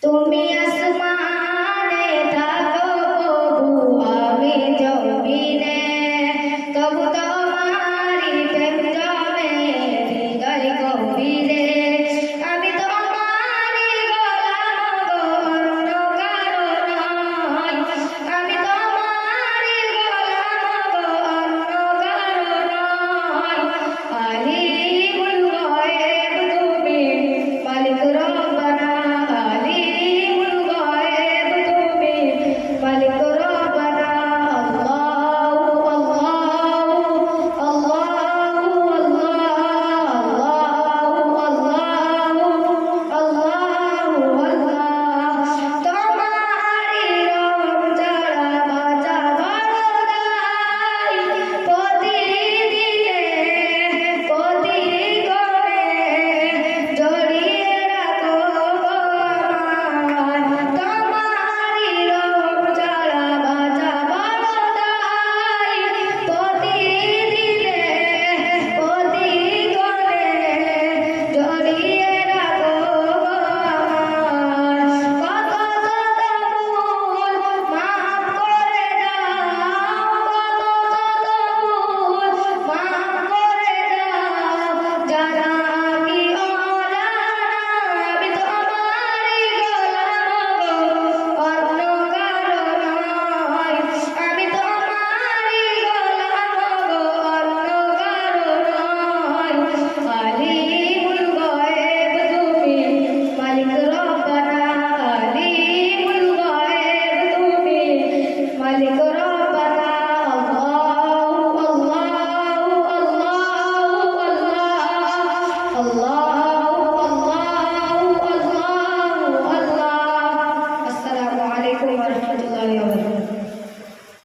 তুমি আসমানে থাকো প্রভু, আমি জমিনে, তবু তোমারি প্রেম জমে হৃদয় গভীরে। আমি তোমারি গোলাম গো, অন্য কারো নয়। আমি তোমারি গোলাম গো, অন্য কারো নয়। আলিমুল গায়ব তুমি, মালিক রব্বানা। আলিমুল গায়ব তুমি, মালিক রব্বানা। আল্লাহু আল্লাহু আল্লাহু আল্লাহু আল্লাহু আল্লাহ। তোমারি রব ছাড়া বাঁচা বড় দায়। প্রতিদিনে প্রতিক্ষণে জড়িয়ে রাখো গো আমায়। তোমারি রব ছাড়া বাঁচা বড় দায়। প্রতিদিনে প্রতিক্ষণে জড়িয়ে রাখো গো আমায়। কত শত ভুল মাফ করে দাও, কত শত ভুল মাফ করে দাও। জানা কি অজানা, আমি তোমারি গোলাম গো, অন্য কারো নয়। আমি তোমারি গোলাম গো, অন্য কারো নয়। আলিমুল গায়ব তুমি, মালিক রব্বানা। আলিমুল গায়ব তুমি, মালিক রব্বানা। আল্লাহু আল্লাহু আল্লাহু আল্লাহ। আসসালামু আলাইকুম ওয়া রাহমাতুল্লাহ।